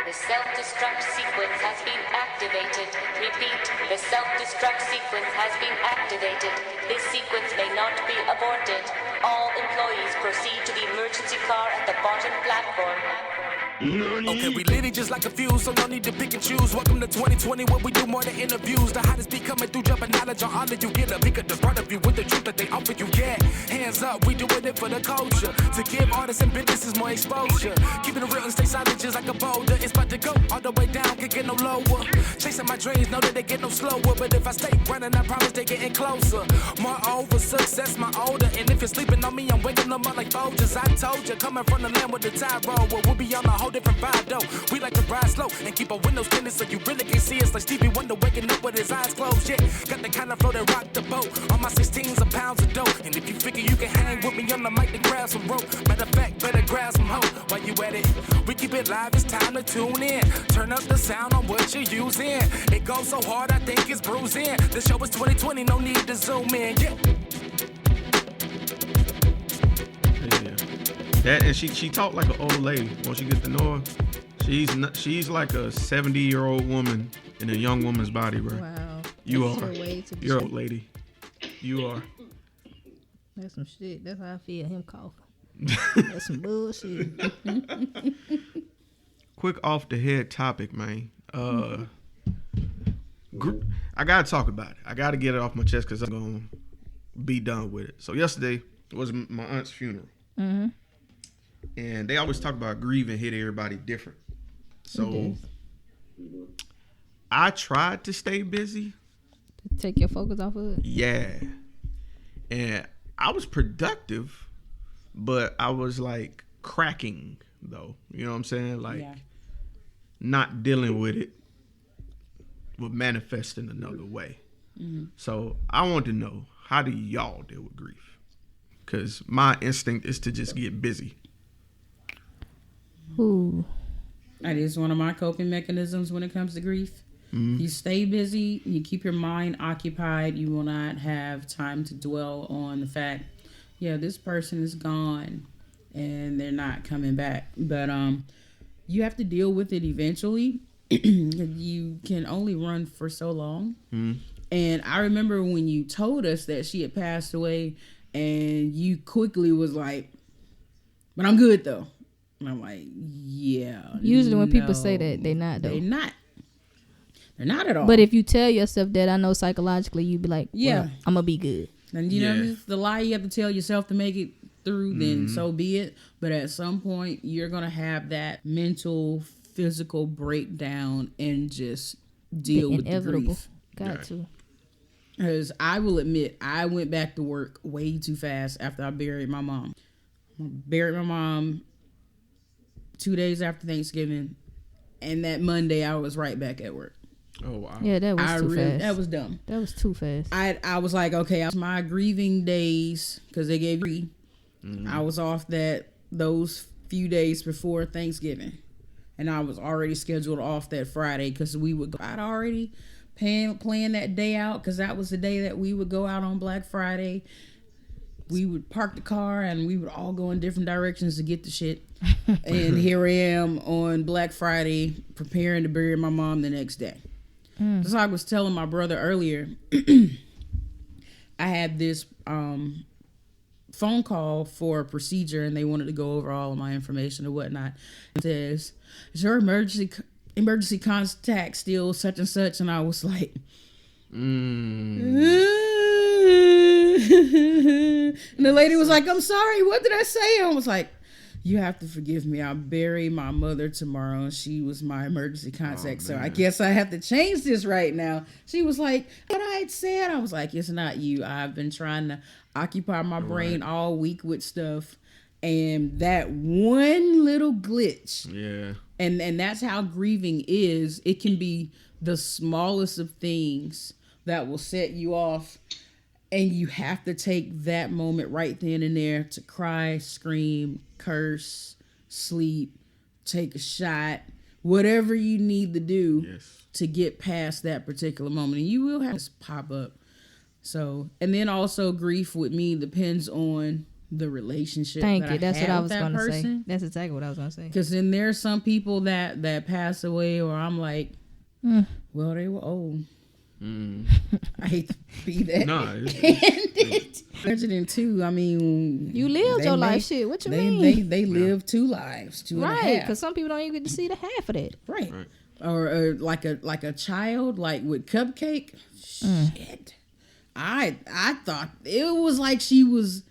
The self-destruct sequence has been activated. Repeat, the self-destruct sequence has been activated. This sequence may not be aborted. All employees proceed to the emergency car at the bottom platform. Okay, we lit it just like a fuse, so no need to pick and choose. Welcome to 2020, where we do more than interviews. The hottest be coming through, jumping knowledge on all of you. Get a peek at the front of you with the truth that they offer you. Yeah, hands up, we doing it for the culture. To give artists and businesses more exposure. Keeping it real and stay silent just like a boulder. It's about to go all the way down, can't get no lower. Chasing my dreams, know that they get no slower. But if I stay running, I promise they getting closer. Moreover, success my older. And if you're sleeping on me, I'm waking them up like Folgers. I told you, coming from the land with the tide roll. Well, we'll be on a whole different vibe though. We like to ride slow and keep our windows tinted so you really can see us like Stevie Wonder waking up with his eyes closed. Yeah, got the kind of flow that rock the boat. On my 16s of pounds of dope. And if you figure you can hang with me on the mic, then grab some rope. Matter of fact, better grab some hope while you at it. We keep it live, it's time to tune in. Turn up the sound on what you're using. It goes so hard, I think it's bruising. The show is 2020, no need to zoom in. Yeah. That and she talked like an old lady. Once you get to know her, she's like a 70-year-old woman in a young woman's body, bro. Wow. You That's are. your way to You're an old lady. You are. That's some shit. That's how I feel him coughing. That's some bullshit. Quick off the head topic, man. I gotta talk about it. I gotta get it off my chest because I'm gonna be done with it. So yesterday was my aunt's funeral. Mm-hmm. And they always talk about grieving hit everybody different. So I tried to stay busy. Take your focus off of it? Yeah. And I was productive, but I was like cracking though. You know what I'm saying? Like not dealing with it would manifest in another way. Mm-hmm. So I want to know, how do y'all deal with grief? Because my instinct is to just get busy. Ooh. That is one of my coping mechanisms when it comes to grief. Mm-hmm. You stay busy, you keep your mind occupied, you will not have time to dwell on the fact, this person is gone and they're not coming back. But you have to deal with it eventually. You can only run for so long. Mm-hmm. And I remember when you told us that she had passed away and you quickly was like, but I'm good though. And I'm like, Usually when people say that, they're not though. They're not. They're not at all. But if you tell yourself that, I know psychologically you'd be like, I'm going to be good. And you know, if it's the lie you have to tell yourself to make it through, then so be it. But at some point, you're going to have that mental, physical breakdown and just deal with the grief. Got to. Because I will admit, I went back to work way too fast after I buried my mom. I buried my mom 2 days after Thanksgiving, and that Monday I was right back at work. Oh wow! Yeah, that was too fast. That was dumb. That was too fast. I was like, okay, I was my grieving days because they gave me. Mm-hmm. I was off those few days before Thanksgiving, and I was already scheduled off that Friday because I'd already planned that day out because that was the day that we would go out on Black Friday. We would park the car and we would all go in different directions to get the shit. And here I am on Black Friday preparing to bury my mom the next day. Just like I was telling my brother earlier, I had this phone call for a procedure and they wanted to go over all of my information and whatnot. It says, is your emergency contact still such and such? And I was like, and the lady was like, I'm sorry, what did I say? I was like, you have to forgive me. I'll bury my mother tomorrow and she was my emergency contact. So I guess I have to change this right now. She was like, what I had said. I was like, it's not you. I've been trying to occupy my brain all week with stuff. And that one little glitch. Yeah. And that's how grieving is. It can be the smallest of things that will set you off. And you have to take that moment right then and there to cry, scream, curse, sleep, take a shot, whatever you need to do to get past that particular moment. And you will have this pop up. So, and then also grief with me depends on the relationship. Thank you. That's what I was going to say. That's exactly what I was going to say. Because then there's some people that pass away, or I'm like, well, they were old. I hate to be that. No, President too. I mean, you lived your life. Shit, what you mean? They live 2 lives, 2 and a half. Right, because some people don't even get to see the half of that. Right. Or like a child, like with Cupcake. Shit. I thought it was like she was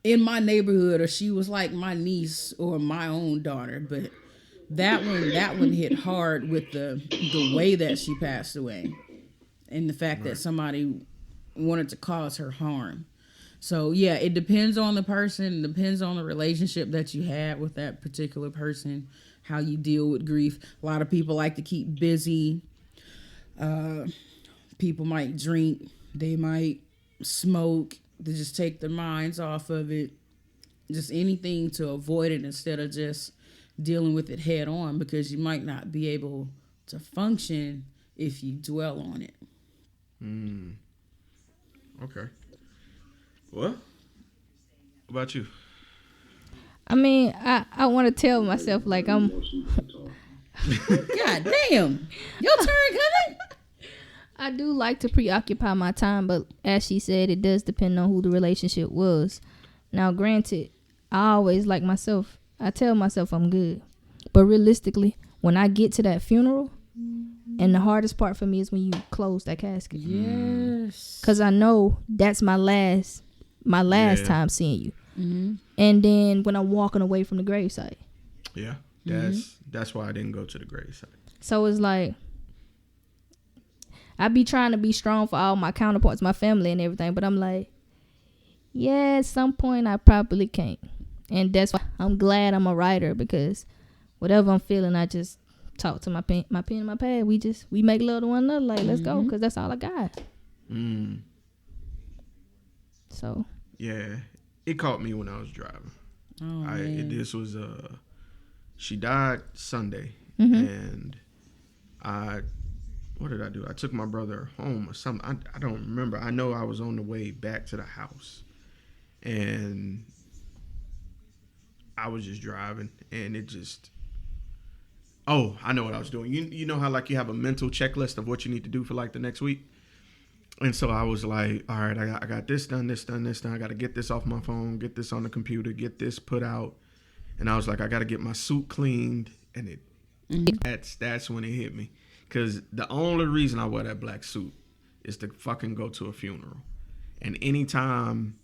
in my neighborhood, or she was like my niece or my own daughter. But that one hit hard with the way that she passed away, and the fact that somebody wanted to cause her harm. So yeah, it depends on the person, depends on the relationship that you had with that particular person, how you deal with grief. A lot of people like to keep busy. People might drink, they might smoke to just take their minds off of it. Just anything to avoid it instead of just dealing with it head on, because you might not be able to function if you dwell on it. Okay. Well, what about you? I mean, I want to tell myself like I'm. God damn, your turn coming. I do like to preoccupy my time, but as she said, it does depend on who the relationship was. Now, granted, I always like myself. I tell myself I'm good, but realistically, when I get to that funeral, and the hardest part for me is when you close that casket. Yes, because I know that's my last time seeing you. And then when I'm walking away from the gravesite. Yeah, that's why I didn't go to the gravesite. So it's like, I be trying to be strong for all my counterparts, my family and everything, but I'm like, yeah, at some point I probably can't. And that's why I'm glad I'm a writer, because whatever I'm feeling, I just talk to my pen and my pad. We make love to one another, like, let's go, because that's all I got. So. Yeah, it caught me when I was driving. This was she died Sunday, and what did I do? I took my brother home or something. I don't remember. I know I was on the way back to the house, and I was just driving, and it just. Oh, I know what I was doing. You know how like you have a mental checklist of what you need to do for like the next week? And so I was like, all right, I got this done. I got to get this off my phone, get this on the computer, get this put out. And I was like, I got to get my suit cleaned. And that's when it hit me. Because the only reason I wear that black suit is to fucking go to a funeral. And anytime,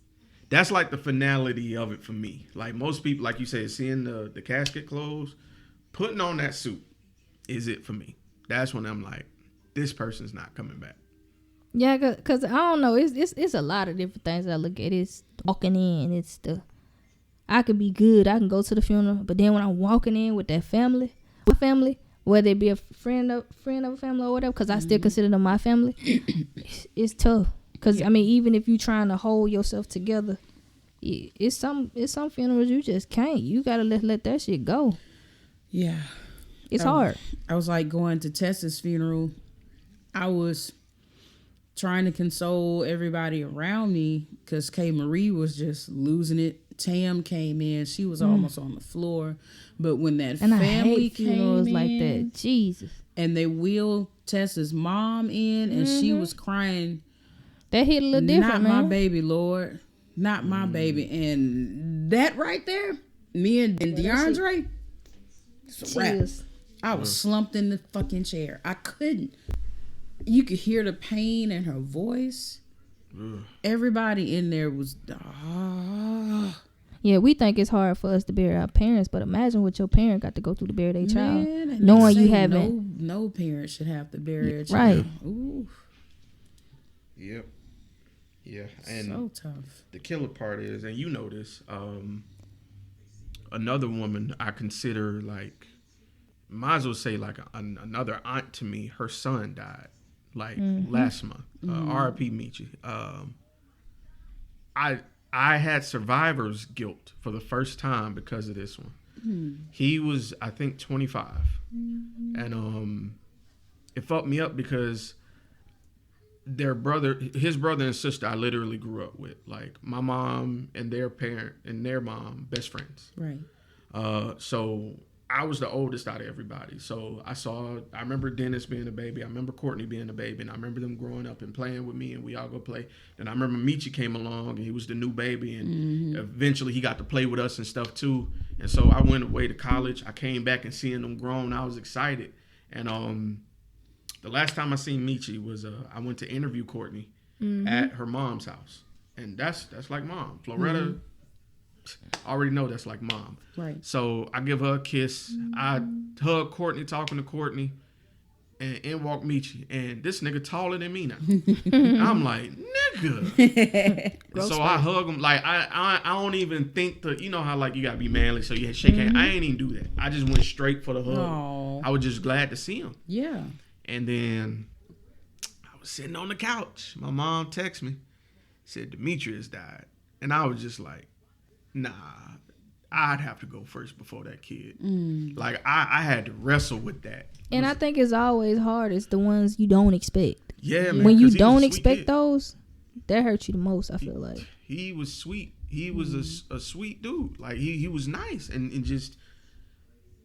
that's like the finality of it for me. Like most people, like you said, seeing the casket close, putting on that suit is it for me. That's when I'm like, this person's not coming back. Yeah, cause I don't know. It's a lot of different things I look at. It's walking in. I could be good. I can go to the funeral, but then when I'm walking in with that family, whether it be a friend of a family or whatever, cause I still consider them my family. It's tough. Cause I mean, even if you trying to hold yourself together, it's some funerals you just can't. You gotta let that shit go. Yeah, it's hard. I was like going to Tessa's funeral. I was trying to console everybody around me because K. Marie was just losing it. Tam came in. She was almost on the floor. But when that family came in, like that, Jesus. And they wheeled Tessa's mom in, and she was crying. That hit a little different, Not man. my baby, Lord. Not my baby. And that right there, me and DeAndre, it's a wrap. I was slumped in the fucking chair. I couldn't. You could hear the pain in her voice. Everybody in there was. Yeah, we think it's hard for us to bury our parents, but imagine what your parent got to go through to bury their child, knowing you haven't. No parent should have to bury a child. Right. Ooh. Yep. Yeah, and so tough. The killer part is, and you know this, another woman I consider like, might as well say like another aunt to me. Her son died like last month. R.I.P. Michi. I had survivor's guilt for the first time because of this one. He was, I think, 25, and it fucked me up because his brother and sister, I literally grew up with. Like my mom and their parent and their mom, best friends. Right. So I was the oldest out of everybody. So I remember Dennis being a baby. I remember Courtney being a baby. And I remember them growing up and playing with me, and we all go play. And I remember Michi came along, and he was the new baby. And eventually he got to play with us and stuff too. And so I went away to college. I came back and seeing them grown. I was excited. And the last time I seen Michi was I went to interview Courtney at her mom's house. And that's like mom. Floretta, I already know that's like mom. Right. So I give her a kiss. I hug Courtney, talking to Courtney, and in walk Michi. And this nigga taller than me now. I'm like, nigga. So I hug him. Like, I don't even think you know how like you gotta be manly, so you shake hands. I ain't even do that. I just went straight for the hug. Aww. I was just glad to see him. Yeah. And then I was sitting on the couch. My mom texted me, said Demetrius died. And I was just like, nah, I'd have to go first before that kid. Like, I had to wrestle with that. And I think it's always hard. It's the ones you don't expect. Yeah, man. When you don't expect those, that hurts you the most, I feel like. He was sweet. He was a sweet dude. Like, he was nice and just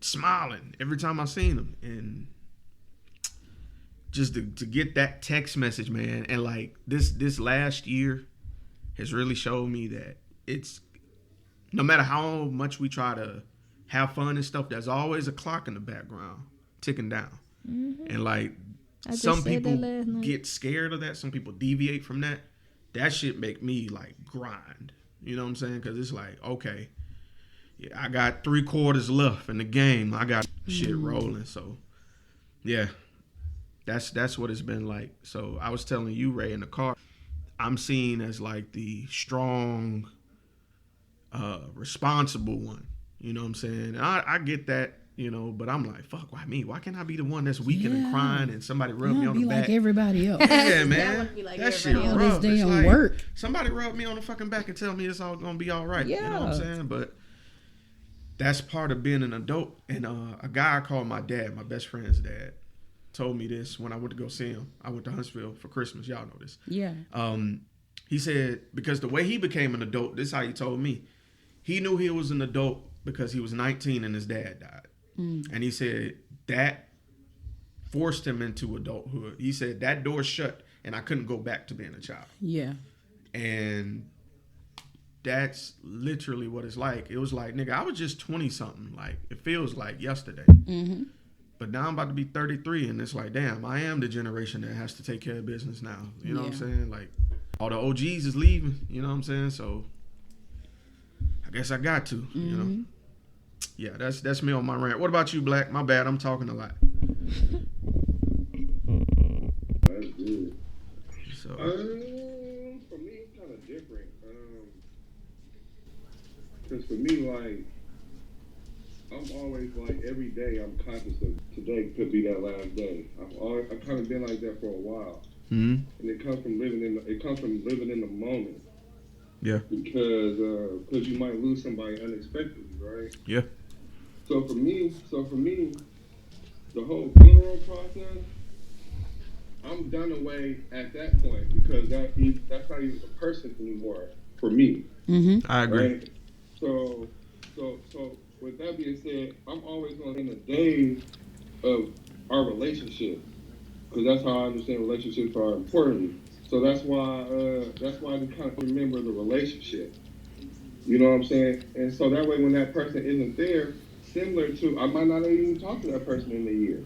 smiling every time I seen him. And just to get that text message, man. And, like, this last year has really showed me that it's, no matter how much we try to have fun and stuff, there's always a clock in the background ticking down. And, like, some people get scared of that. Some people deviate from that. That shit make me, like, grind. You know what I'm saying? Because it's like, okay, yeah, I got 3 quarters left in the game. I got shit rolling. So, yeah, that's what it's been like. So I was telling you, Ray, in the car, I'm seen as, like, the strong, responsible one. You know what I'm saying? And I get that. You know, but I'm like, fuck, why me? Why can't I be the one that's weaking and crying and somebody rub me on the back? Like everybody else. Yeah, man. That shit rough. This damn like, work. Somebody rub me on the fucking back and tell me it's all gonna be all right. Yeah. You know what I'm saying? But that's part of being an adult. And a guy I called my dad, my best friend's dad, told me this when I went to go see him. I went to Huntsville for Christmas. Y'all know this. Yeah. He said, because the way he became an adult, this is how he told me. He knew he was an adult because he was 19 and his dad died. And he said that forced him into adulthood. He said that door shut and I couldn't go back to being a child. Yeah. And that's literally what it's like. It was like, nigga, I was just 20-something. Like, it feels like yesterday. But now I'm about to be 33 and it's like, damn, I am the generation that has to take care of business now. You know what I'm saying? Like, all the OGs is leaving. You know what I'm saying? So, I guess I got to, you know. Yeah, that's me on my rant. What about you, Black? My bad, I'm talking a lot. That's good. So, for me, it's kind of different. Because for me, like, I'm always like, every day I'm conscious of today could be that last day. I've kind of been like that for a while, and it comes from living in the moment. Yeah. Because you might lose somebody unexpectedly, right? Yeah. So for me, the whole funeral process, I'm done away at that point because that's not even a person anymore for me. I agree. Right? So with that being said, I'm always going to in the days of our relationship because that's how I understand relationships are important. So that's why I just kind of remember the relationship. You know what I'm saying? And so that way when that person isn't there, similar to, I might not even talk to that person in a year.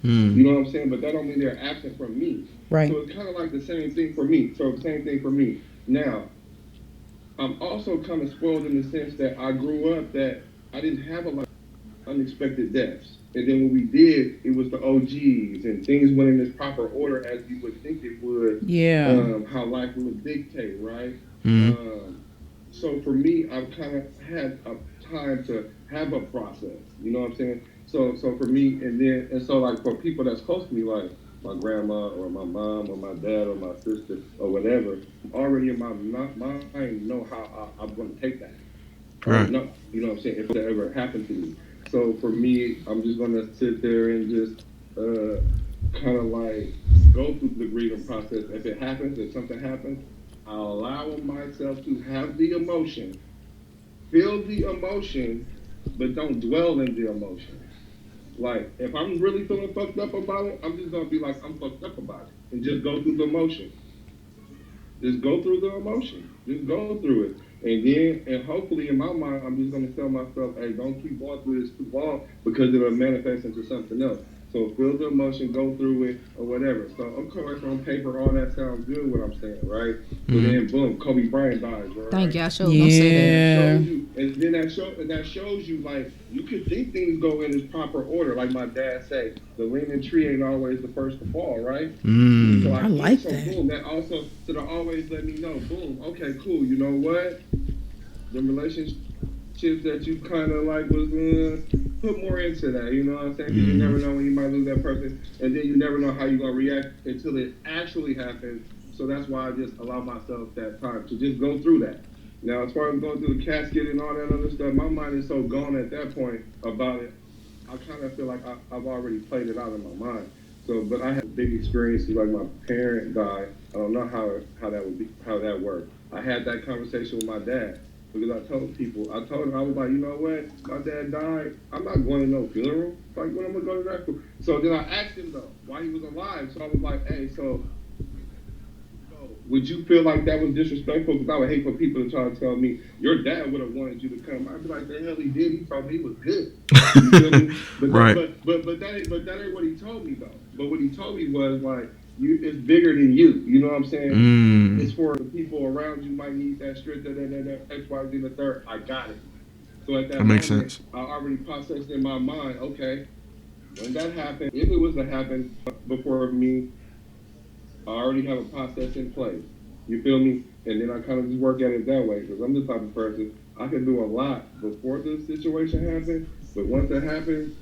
You know what I'm saying? But that don't mean they're absent from me. Right. So it's kind of like the same thing for me. Now, I'm also kind of spoiled in the sense that I grew up that I didn't have a lot of unexpected deaths. And then when we did, it was the OGs and things went in this proper order as you would think it would. Yeah. How life would dictate, right? Mm-hmm. So for me, I've kind of had a time to have a process. You know what I'm saying? So for me, and so like for people that's close to me, like my grandma or my mom or my dad or my sister or whatever, already in my mind know how I'm going to take that. Right. No, you know what I'm saying? If that ever happened to me. So for me, I'm just going to sit there and just kind of like go through the grieving process. If it happens, if something happens, I allow myself to have the emotion, feel the emotion, but don't dwell in the emotion. Like, if I'm really feeling fucked up about it, I'm just gonna be like, I'm fucked up about it, and just go through the emotion. Just go through the emotion. Just go through it. And hopefully in my mind, I'm just going to tell myself, hey, don't keep going through this too long because it'll manifest into something else. So feel the emotion, go through it, or whatever. So of course, on paper, all that sounds good, what I'm saying, right? But then, boom, Kobe Bryant dies, right? Thank you. I sure gonna say that. And then that shows you, like, you could think things go in its proper order. Like my dad say, the leaning tree ain't always the first to fall, right? So I like that. Boom, that also, so to always let me know, boom, okay, cool, you know what? The relationships that you kind of like was put more into that, you know what I'm saying? Because you never know when you might lose that person, and then you never know how you're going to react until it actually happens. So that's why I just allow myself that time to just go through that. Now, as far as going through the casket and all that other stuff, my mind is so gone at that point about it. I kind of feel like I've already played it out in my mind. So, but I had big experiences, like my parent died. I don't know how that worked. I had that conversation with my dad because I told him, I was like, you know what, my dad died. I'm not going to no funeral. Like, when I'm gonna go to that funeral? So then I asked him though why he was alive. So I was like, hey, so would you feel like that was disrespectful? Because I would hate for people to try to tell me your dad would have wanted you to come. I'd be like, the hell he did. He told me he was good. You feel me? But Right. But that ain't what he told me though. But what he told me was like, it's bigger than you. You know what I'm saying? It's for the people around you might need that strength, that X, Y, Z, the third. I got it. So at that moment, makes sense. I already processed in my mind, okay, when that happened, if it was to happen before me, I already have a process in place. You feel me? And then I kind of just work at it that way because I'm the type of person, I can do a lot before the situation happens, but once it happens,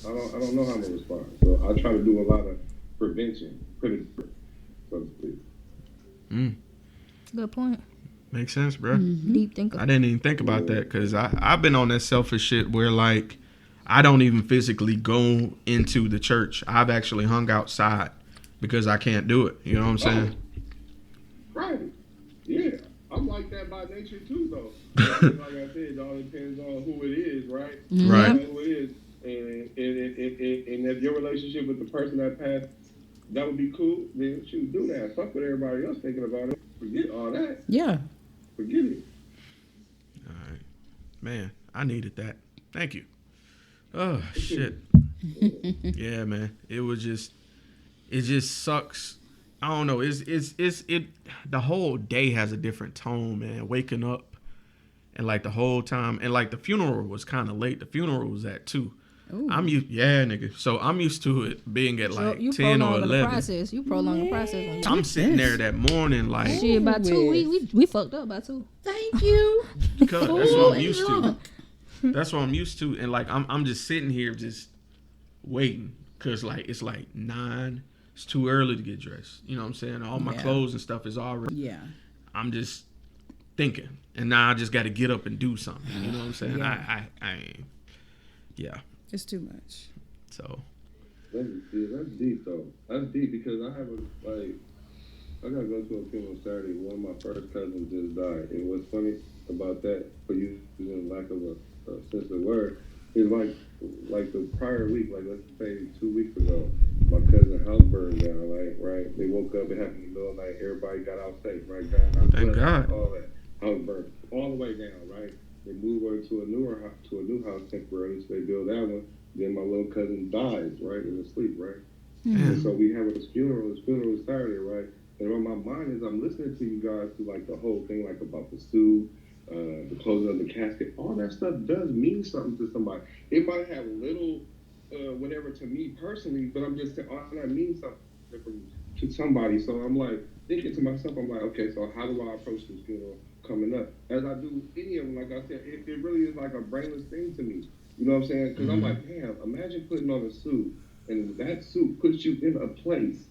I don't know how to respond. So I try to do a lot of prevention, so to speak. Good point. Makes sense, bro. Deep thinker. I didn't even think about that because I've been on that selfish shit where, like, I don't even physically go into the church. I've actually hung outside because I can't do it. You know what I'm saying? Right. Yeah. I'm like that by nature too, though. Like I said, it all depends on who it is, right? Right. You know who it is. And if your relationship with the person that passed, that would be cool, then shoot, do that. Fuck what everybody else thinking about it. Forget all that. Yeah. Forget it. All right. Man, I needed that. Thank you. Oh, shit. Yeah, man. It just sucks. I don't know. The whole day has a different tone, man. Waking up and like the whole time, and like the funeral was kind of late. The funeral was at 2. Ooh. Nigga. So I'm used to it being at like you 10 or 11. The process. You prolong the process. When you I'm sitting there that morning like, shit, by 2, we fucked up by 2. Thank you. because that's what I'm used to. That's what I'm used to, and like I'm just sitting here just waiting because like it's like 9. It's too early to get dressed. You know what I'm saying? All my clothes and stuff is already. Yeah. I'm just thinking, and now I just got to get up and do something. You know what I'm saying? Yeah. I ain't. Yeah. It's too much. So. That's deep though. That's deep because I gotta go to a funeral Saturday. One of my first cousins just died, and what's funny about that, for you using lack of a sense of word, is like the prior week, like let's say 2 weeks ago, my cousin's house burned down. Right. They woke up. It happened in the middle of the night. Everybody got out safe. Right. Thank God. All that house burned all the way down. Right. They moved over to a new house temporarily, so they built that one. Then my little cousin dies, right, in his sleep, right? And so we have his funeral. His funeral is Saturday, right? And on my mind is I'm listening to you guys through like the whole thing, like about the stew, the closing of the casket. All that stuff does mean something to somebody. It might have little, whatever to me personally, but I'm just saying, all that means something to somebody. So I'm like thinking to myself, I'm like, okay, so how do I approach this funeral coming up? As I do any of them, like I said, it really is like a brainless thing to me. You know what I'm saying? Because I'm like, damn, imagine putting on a suit, and that suit puts you in a place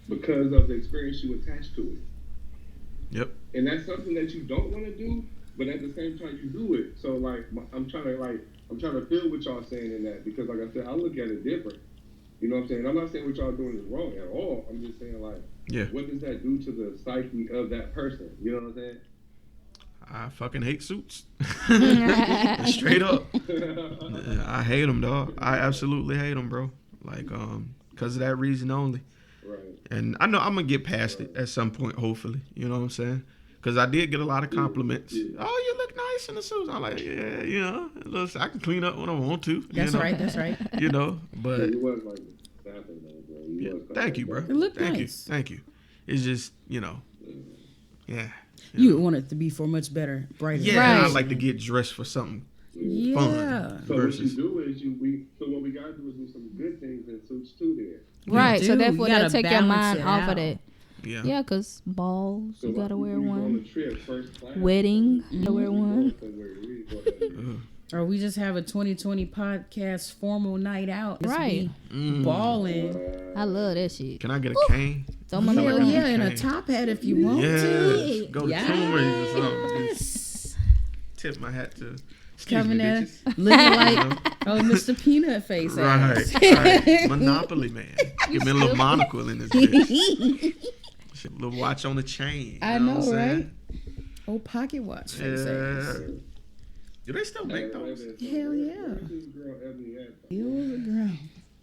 because of the experience you attach to it. Yep. And that's something that you don't want to do, but at the same time you do it. So like, I'm trying to feel what y'all saying in that, because like I said, I look at it different. You know what I'm saying? I'm not saying what y'all doing is wrong at all. I'm just saying, like, what does that do to the psyche of that person? You know what I'm saying? I fucking hate suits. Straight up. I hate them, dog. I absolutely hate them, bro. Like, because of that reason only. Right. And I know I'm going to get past it at some point, hopefully. You know what I'm saying? Because I did get a lot of compliments. Yeah. Oh, you look nice in the suit. I'm like, yeah, you know, listen, I can clean up when I want to. That's you know? right. That's right. You know, but. Yeah, you was like staffing though, bro. Yeah, thank you, bro. It looked thank nice. you. Thank you. It's just, you know, yeah. You want it to be for much better, brighter. Yeah, right. I like to get dressed for something fun. So what you do is so what we gotta do is do some good things in suits too there. Right, so do. therefore You that'll gotta take your mind balance it off out. of that. Yeah. Yeah, because balls, So you like, gotta wear we go on one. a trip, first class. Wedding, you gotta wear one. Or we just have a 2020 podcast formal night out. Just Right. be balling. I love that shit. Can I get a cane? Throw my Hell little- yeah, and a top hat if you want Yes. to. Go to Toomey's or something. Just tip my hat to. Excuse Coming me, at bitches. looking like Mr. Peanut Face ass. Right. Monopoly man. Give me a little monocle in this bitch. A little watch on the chain. I you know know, what I'm right? saying? Oh, pocket watch face ass. Yeah. Do they still make those? Hell yeah. You the ground.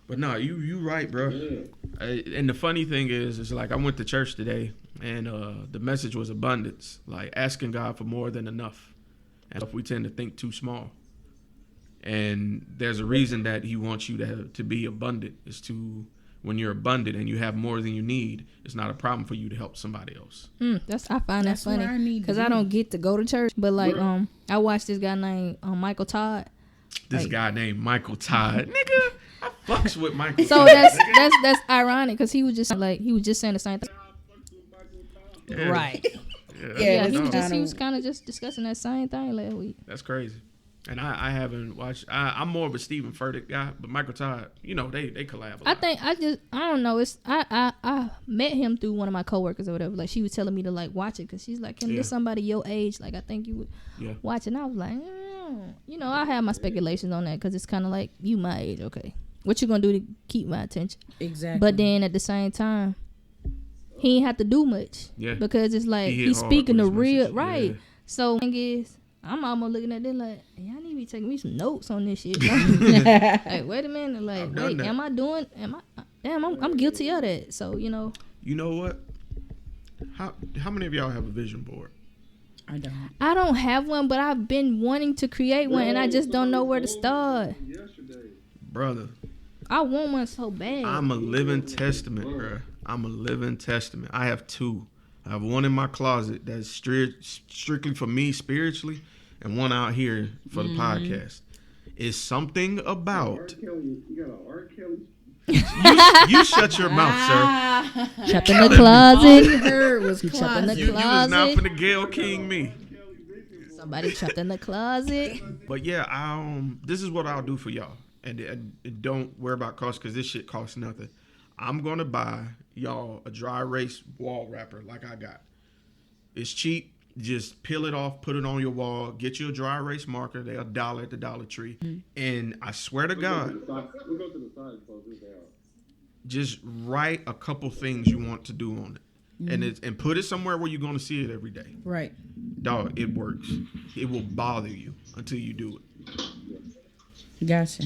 But no, you right, bro. And the funny thing is like I went to church today, and the message was abundance, like asking God for more than enough. And we tend to think too small. And there's a reason that He wants you to be abundant. Is to when you're abundant and you have more than you need, it's not a problem for you to help somebody else. I find that where I funny need to because be. I don't get to go to church, but like I watched this guy named Michael Todd. This guy named Michael Todd, nigga. I fucks with Michael. So Todd, that's ironic because he was just saying the same thing. Yeah. Right. Yeah, Yeah, he was kind of just discussing that same thing last week. That's crazy. And I haven't watched. I'm more of a Stephen Furtick guy, but Michael Todd, you know, they collab a lot. I don't know. It's I met him through one of my coworkers or whatever. Like she was telling me to like watch it because she's like, "Can there's somebody your age? Like I think you would watch it." And I was like, you know, I have my speculations on that because it's kind of like you my age, okay? What you gonna do to keep my attention? Exactly. But then at the same time, he ain't have to do much. Yeah. Because it's like He hit he's hard speaking with the his real message. right. Yeah. So thing is, I'm almost looking at them like, y'all need to be taking me some notes on this shit. Like, wait a minute, like, wait, I'm guilty of that. So, you know. You know what? How many of y'all have a vision board? I don't have one, but I've been wanting to create one, and I just don't know where to start. Brother, I want one so bad. I'm a living testament, bro. I'm a living testament. I have two. I have one in my closet that's strictly for me spiritually, and one out here for the podcast. It's something about. You got an R. Kelly? You shut your mouth, sir. Trapped in the closet. you heard was Trapped in the You was not closet. finna Gail King me. Somebody trapped in the closet. But yeah, this is what I'll do for y'all, and don't worry about cost because this shit costs nothing. I'm gonna buy y'all a dry erase wall wrapper like I got. It's cheap. Just peel it off, put it on your wall. Get you a dry erase marker. They're $1 at the Dollar Tree. And I swear to God, We'll go to the side and close this down. just write a couple things you want to do on it, and put it somewhere where you're gonna see it every day. right. Dog, it works. It will bother you until you do it. Gotcha.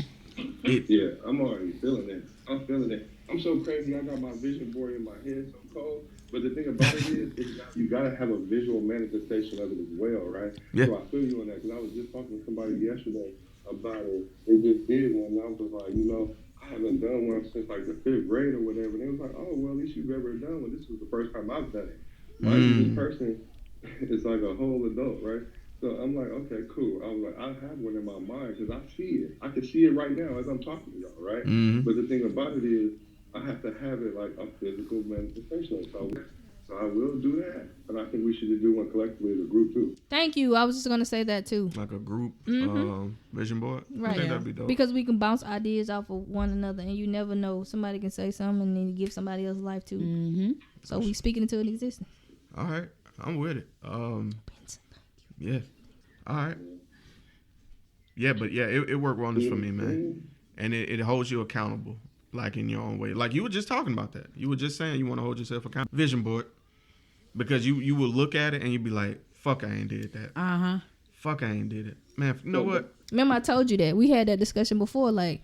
Yeah, I'm already feeling it. I'm feeling it. I'm so crazy. I got my vision board in my head so cold. But the thing about it is you gotta have a visual manifestation of it as well, right? Yeah. So I feel you on that because I was just talking to somebody yesterday about it. They just did one, and I was like, you know, I haven't done one since like the 5th grade or whatever. And they was like, oh, well, at least you've ever done one. This was the first time I've done it. This person is like a whole adult, right? So I'm like, okay, cool. I was like, I have one in my mind because I see it. I can see it right now as I'm talking to y'all, right? But the thing about it is, I have to have it like a physical manifestation. So I will do that. And I think we should do one collectively as a group too. Thank you. I was just gonna say that too. Like a group vision board. I Right. think that'd be dope. Because we can bounce ideas off of one another, and you never know. Somebody can say something and then you give somebody else life too. Mm-hmm. So we speaking into an existence. All right, I'm with it. Yeah. All right. Yeah, but yeah, it worked wonders for me, man. And it holds you accountable. like in your own way. Like you were just talking about that. You were just saying you want to hold yourself accountable. Vision board, because you will look at it and you'd be like, "Fuck, I ain't did that. Fuck, I ain't did it, man. You know what? Remember I told you that we had that discussion before. Like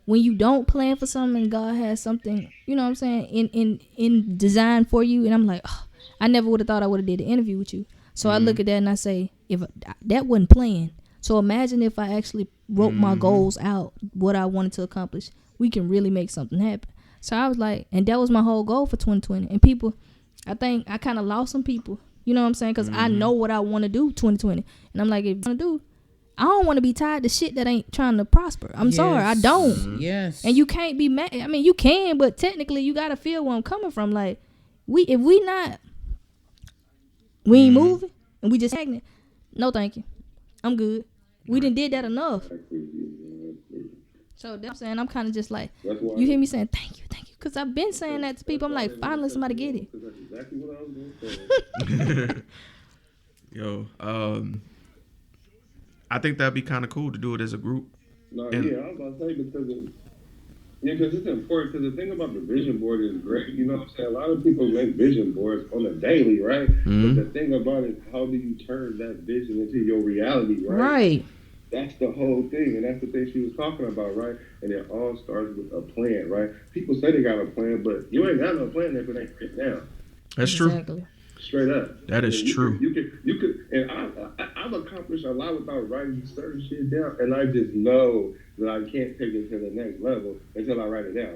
when you don't plan for something, God has something. You know what I'm saying? In design for you, and I'm like, oh, I never would have thought I would have did the interview with you. So I look at that and I say, if that wasn't planned. So imagine if I actually wrote my goals out, what I wanted to accomplish. We can really make something happen. So I was like, and that was my whole goal for 2020. And people, I think I kind of lost some people. You know what I'm saying? Because I know what I want to do 2020. And I'm like, if I want to do, I don't want to be tied to shit that ain't trying to prosper. I'm sorry, I don't. Yes. And you can't be mad. I mean, you can, but technically you got to feel where I'm coming from. Like, we ain't moving and we just stagnant. No, thank you. I'm good. We done did that enough. So that's what I'm saying. I'm kind of just like, you hear me saying thank you. Because I've been saying that to people. I'm like, finally somebody get it. That's exactly what I was going to say. Yo, I think that'd be kind of cool to do it as a group. No, I was about to say because it's important. Because the thing about the vision board is great. You know what I'm saying? A lot of people make vision boards on a daily, right? But the thing about it, how do you turn that vision into your reality, right? Right. That's the whole thing, and that's the thing she was talking about, right? And it all starts with a plan, right? People say they got a plan, but you ain't got no plan if it ain't written down. That's Exactly. true. Straight up. That is true. You could, and I've accomplished a lot without writing certain shit down, and I just know that I can't take it to the next level until I write it down.